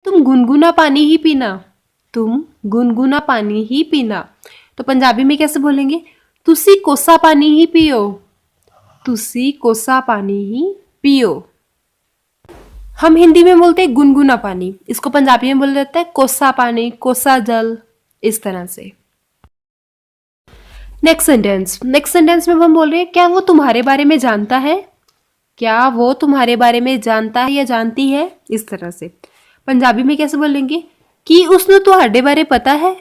तुम गुनगुना पानी ही पीना, तुम गुनगुना पानी ही पीना। तो पंजाबी में कैसे बोलेंगे? तुसी कोसा पानी ही पियो, तुसी कोसा पानी ही पियो। हम हिंदी में बोलते हैं गुनगुना पानी, इसको पंजाबी में बोला जाता है कोसा पानी, कोसा जल, इस तरह से। नेक्स्ट सेंटेंस में हम बोल रहे हैं क्या वो तुम्हारे बारे में जानता है, क्या वो तुम्हारे बारे में जानता है या जानती है, इस तरह से। पंजाबी में कैसे बोलेंगे? कि उसनु तुहाडे बारे पता है,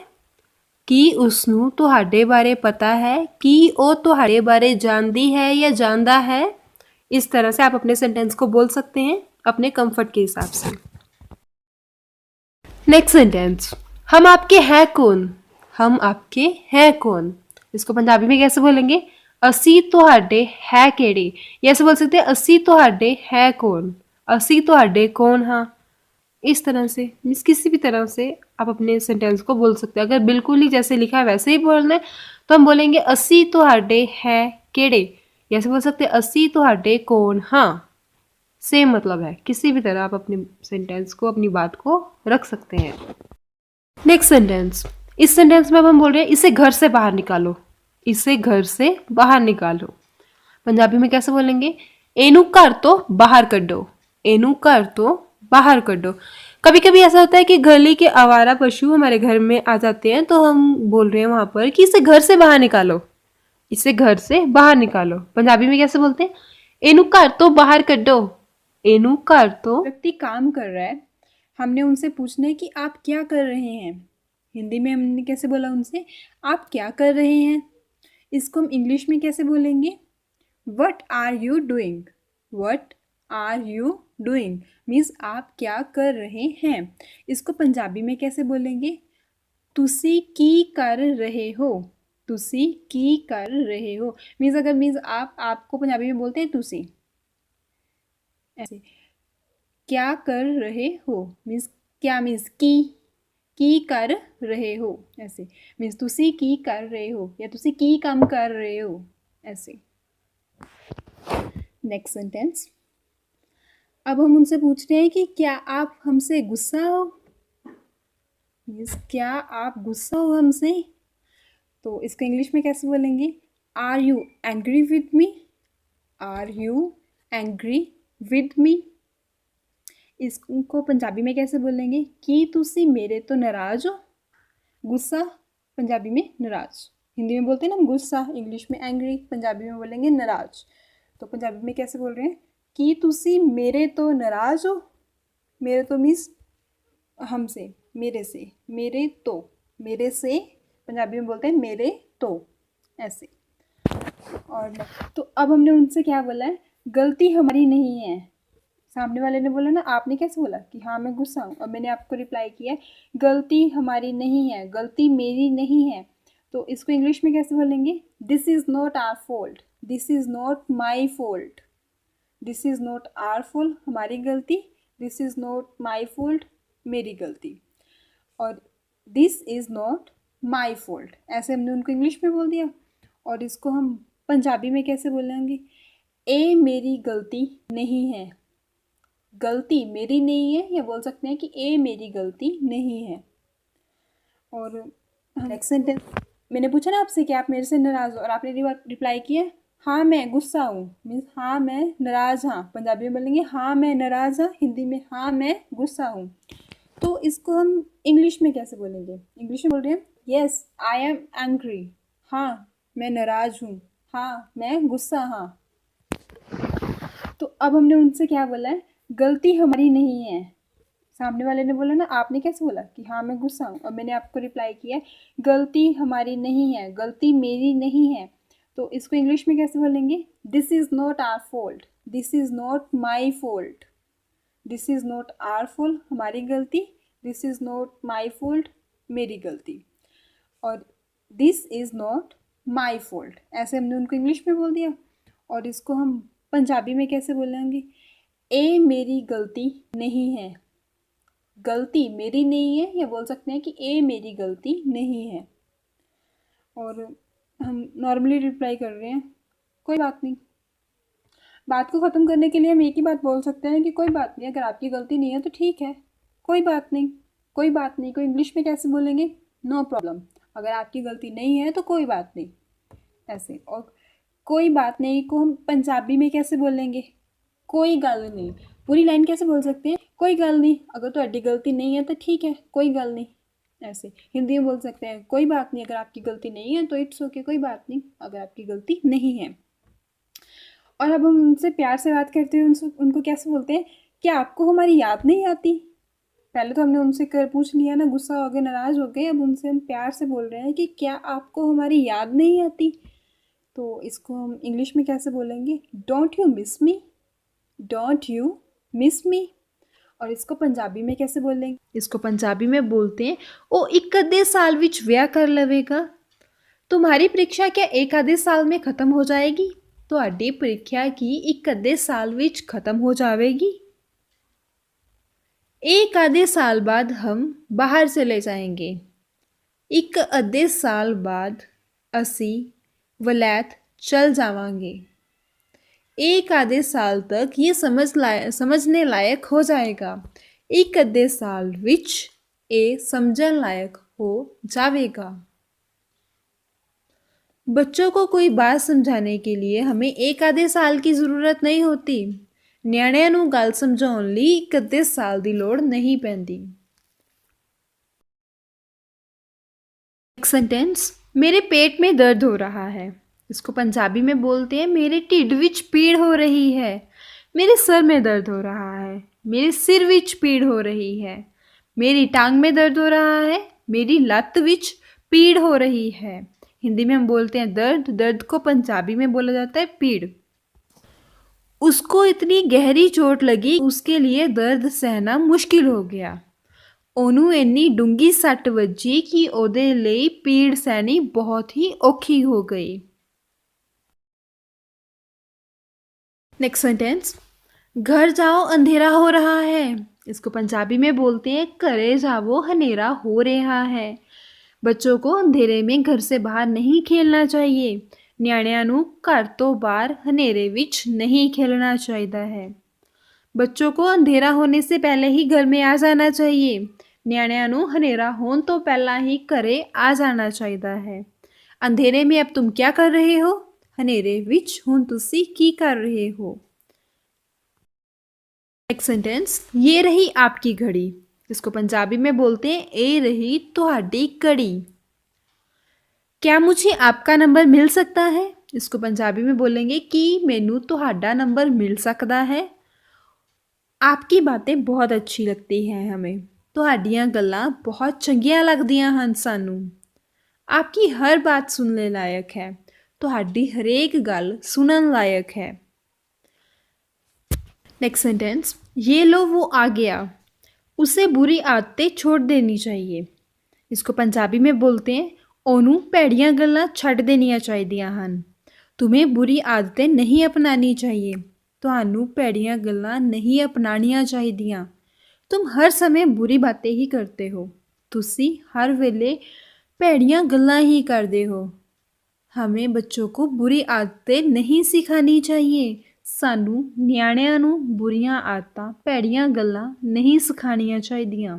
कि उसनु तुहाडे बारे पता है, कि ओ तुहाडे बारे जानदी है या जानदा है। इस तरह से आप अपने सेंटेंस को बोल सकते हैं अपने कंफर्ट के हिसाब से। नेक्स्ट सेंटेंस, हम आपके हैं कौन, हम आपके हैं कौन। इसको पंजाबी में कैसे बोलेंगे? असी तुहाडे है केड़े, या ऐसे बोल सकते हैं असी तुहाडे है कौन, असी तुहाडे कौन हाँ। इस तरह से मीन्स किसी भी तरह से आप अपने सेंटेंस को बोल सकते हैं। अगर बिल्कुल ही जैसे लिखा है वैसे ही बोलना है तो हम बोलेंगे असी तुहाडे है केड़े, या ऐसे बोल सकते हैं असी तुहाडे कौन हाँ। सेम मतलब है, किसी भी तरह आप अपने सेंटेंस को, अपनी बात को रख सकते हैं। नेक्स्ट सेंटेंस, इस सेंटेंस में अब हम बोल रहे हैं इसे घर से बाहर निकालो, इसे घर से बाहर निकालो। पंजाबी में कैसे बोलेंगे? एनू घर तो बाहर कड्डो, एनू घर तो बाहर कड्डो। कभी कभी ऐसा होता है कि गली के आवारा पशु हमारे घर में आ जाते हैं तो हम बोल रहे हैं वहां पर कि इसे घर से बाहर निकालो, इसे घर से बाहर निकालो। पंजाबी में कैसे बोलते हैं? एनू घर तो बाहर कड्डो, एनू घर तो। व्यक्ति काम कर रहा है, हमने उनसे पूछना है कि आप क्या कर रहे हैं। हिंदी में हमने कैसे बोला उनसे? आप क्या कर रहे हैं। इसको हम इंग्लिश में कैसे बोलेंगे? What are you doing, what are you doing means आप क्या कर रहे हैं। इसको पंजाबी में कैसे बोलेंगे? तुसी की कर रहे हो, तुसी की कर रहे हो मीन्स अगर मीन्स आपको पंजाबी में बोलते हैं तुसी, ऐसे। क्या कर रहे हो मीन्स क्या मीन्स की कर रहे हो, ऐसे। मीन्स तुसी की कर रहे हो या तुसी की काम कर रहे हो, ऐसे। नेक्स्ट सेंटेंस, अब हम उनसे पूछ रहे हैं कि क्या आप हमसे गुस्सा हो, मीन्स क्या आप गुस्सा हो हमसे। तो इसको इंग्लिश में कैसे बोलेंगे? Are you angry with me, are you angry with me. इसको पंजाबी में कैसे बोलेंगे? कि तुसी मेरे तो नाराज हो। गुस्सा पंजाबी में नाराज, हिंदी में बोलते हैं ना हम गुस्सा, इंग्लिश में एंग्री, पंजाबी में बोलेंगे नाराज। तो पंजाबी में कैसे बोल रहे हैं? कि तुसी मेरे तो नाराज हो, मेरे तो मीन्स हमसे, मेरे से, मेरे तो, मेरे से पंजाबी में बोलते हैं मेरे तो, ऐसे। और तो अब हमने उनसे क्या बोला है? गलती हमारी नहीं है। सामने वाले ने बोला ना, आपने कैसे बोला कि हाँ मैं गुस्सा हूँ, और मैंने आपको रिप्लाई किया है गलती हमारी नहीं है, गलती मेरी नहीं है। तो इसको इंग्लिश में कैसे बोलेंगे? This is not our fault, this is not my fault, this is not our fault हमारी गलती, this is not my fault मेरी गलती, और this is not my fault, ऐसे हमने उनको इंग्लिश में बोल दिया। और इसको हम पंजाबी में कैसे बोलेंगे? ए मेरी गलती नहीं है, गलती मेरी नहीं है, या बोल सकते हैं कि ए मेरी गलती नहीं है। और नेक्स्ट सेंटेंस, मैंने पूछा ना आपसे कि आप मेरे से नाराज़ हो, और आपने रिप्लाई किया हाँ मैं गुस्सा हूँ, मीन्स हाँ मैं नाराज़ हाँ। पंजाबी में बोलेंगे हाँ मैं नाराज़ हाँ, हिंदी में हाँ मैं गुस्सा हूँ। तो इसको हम इंग्लिश में कैसे बोलेंगे? इंग्लिश में बोल रहे हैं येस आई एम एंग्री, हाँ मैं नाराज़ हूँ, हाँ मैं गुस्सा हाँ। तो अब हमने उनसे क्या बोला है? गलती हमारी नहीं है। सामने वाले ने बोला ना, आपने कैसे बोला कि हाँ मैं गुस्सा हूँ, और मैंने आपको रिप्लाई किया है गलती हमारी नहीं है, गलती मेरी नहीं है। तो इसको इंग्लिश में कैसे बोलेंगे? This is not our fault, this is not my fault, this is not our fault हमारी गलती, this is not my fault मेरी गलती, और this is not my fault, ऐसे हमने उनको इंग्लिश में बोल दिया। और इसको हम पंजाबी में कैसे बोलेंगे? ए मेरी गलती नहीं है, गलती मेरी नहीं है, या बोल सकते हैं कि ए मेरी गलती नहीं है। और हम नॉर्मली रिप्लाई कर रहे हैं कोई बात नहीं। बात को ख़त्म करने के लिए हम एक ही बात बोल सकते हैं कि कोई बात नहीं, अगर आपकी गलती नहीं है तो ठीक है, कोई बात नहीं। कोई बात नहीं को इंग्लिश में कैसे बोलेंगे? No problem. अगर आपकी गलती नहीं है तो कोई बात नहीं, ऐसे। और कोई बात नहीं को हम पंजाबी में कैसे बोलेंगे? कोई गल नहीं। पूरी लाइन कैसे बोल सकते हैं? कोई गल नहीं, अगर ਤੁਹਾਡੀ गलती नहीं है तो ठीक है, कोई गल नहीं। ऐसे हिंदी में बोल सकते हैं कोई बात नहीं, अगर आपकी गलती नहीं है तो इट्स ओके, कोई बात नहीं अगर आपकी गलती नहीं है। और अब हम उनसे प्यार से बात करते हैं, उनको कैसे बोलते हैं? क्या आपको हमारी याद नहीं आती? पहले तो हमने उनसे कर पूछ लिया ना, गुस्सा हो गए, नाराज़ हो गए। अब उनसे हम प्यार से बोल रहे हैं कि क्या आपको हमारी याद नहीं आती? तो इसको हम इंग्लिश में कैसे बोलेंगे? Don't you miss me? Don't you miss मी? और इसको पंजाबी में कैसे बोलेंगे? इसको पंजाबी में बोलते हैं ओ एक अद्धे साल विच विआह कर लवेगा। तुम्हारी परीक्षा क्या एक आधे साल में ख़त्म हो जाएगी? ਤੁਹਾਡੀ ਪ੍ਰੀਖਿਆ ਕੀ ਇੱਕ ਅੱਧੇ साल विच ख़त्म हो जाएगी? एक आधे साल बाद हम बाहर चले जाएंगे। एक अद्धे साल बाद असी वलैत चल जावांगे। एक आधे साल तक ये समझने लायक हो जाएगा। एक अद्धे साल विच ये समझन लायक हो जाएगा। बच्चों को कोई बात समझाने के लिए हमें एक आधे साल की ज़रूरत नहीं होती। ਨਿਆਣਿਆਂ ਨੂੰ ਗੱਲ ਸਮਝਾਉਣ ਲਈ ਇੱਕ ਅੱਧੇ ਸਾਲ ਦੀ ਲੋੜ नहीं ਪੈਂਦੀ। सेंटेंस मेरे पेट में दर्द हो रहा है। इसको पंजाबी में बोलते हैं मेरे ढिड विच पीड़ हो रही है। मेरे सर में दर्द हो रहा है। मेरे सिर विच पीड़ हो रही है। मेरी टांग में दर्द हो रहा है। मेरी लत विच पीड़ हो रही है। हिंदी में हम बोलते हैं दर्द। दर्द को पंजाबी में बोला जाता है पीड़। उसको इतनी गहरी चोट लगी उसके लिए दर्द सहना मुश्किल हो गया। ਉਹਨੂੰ ਇੰਨੀ ਡੂੰਗੀ ਸੱਟ ਵੱਜੀ ਕਿ ਉਹਦੇ ਲਈ ਪੀੜ ਸਹਿਣੀ बहुत ही औखी हो गई। नेक्स्ट सेंटेंस घर जाओ अंधेरा हो रहा है। इसको पंजाबी में बोलते हैं घरे जाओ हनेरा हो रहा है। बच्चों को अंधेरे में घर से बाहर नहीं खेलना चाहिए। ਨਿਆਣਿਆਂ ਨੂੰ घर तो बाहर हनेरे विच नहीं खेलना चाहिए है। बच्चों को अंधेरा होने से पहले ही घर में आ जाना चाहिए। ਨਿਆਣਿਆਂ ਨੂੰ ਹਨੇਰਾ ਹੋਣ ਤੋਂ ਪਹਿਲਾਂ ਹੀ ਘਰੇ ਆ ਜਾਣਾ ਚਾਹੀਦਾ ਹੈ। अंधेरे में अब तुम क्या कर रहे हो? ਹਨੇਰੇ ਵਿੱਚ ਹੁਣ ਤੁਸੀਂ ਕੀ कर रहे हो? नेक्स्ट सेंटेंस ये रही आपकी घड़ी। इसको पंजाबी में बोलते हैं ये रही ਤੁਹਾਡੀ घड़ी। क्या मुझे आपका नंबर मिल सकता है? इसको पंजाबी में बोलेंगे कि मैनू ਤੁਹਾਡਾ नंबर मिल सकता है। आपकी बातें बहुत अच्छी लगती हैं हमें। ਤੁਹਾਡੀਆਂ ਗੱਲਾਂ बहुत ਚੰਗੀਆਂ ਲੱਗਦੀਆਂ ਹਨ ਸਾਨੂੰ। आपकी हर बात सुनने लायक है। ਤੁਹਾਡੀ हरेक गल सुनन लायक है। नेक्स्ट सेंटेंस ये लो वो आ गया। उसे बुरी आदतें छोड़ देनी चाहिए। इसको पंजाबी में बोलते हैं ਉਹਨੂੰ ਭੈੜੀਆਂ ਗੱਲਾਂ ਛੱਡ ਦੇਣੀਆਂ ਚਾਹੀਦੀਆਂ ਹਨ। तुम्हें बुरी आदतें नहीं अपनानी चाहिए। ਤੁਹਾਨੂੰ ਭੈੜੀਆਂ ਗੱਲਾਂ नहीं अपनाणियां ਚਾਹੀਦੀਆਂ। तुम हर समय बुरी बातें ही करते हो। ਤੁਸੀਂ हर वेले ਭੈੜੀਆਂ ਗੱਲਾਂ ही करते हो। हमें बच्चों को बुरी आदतें नहीं सिखानी चाहिए। ਸਾਨੂੰ ਨਿਆਣਿਆਂ ਨੂੰ ਬੁਰੀਆਂ ਆਦਤਾਂ ਭੈੜੀਆਂ ਗੱਲਾਂ नहीं सिखाणियां ਚਾਹੀਦੀਆਂ।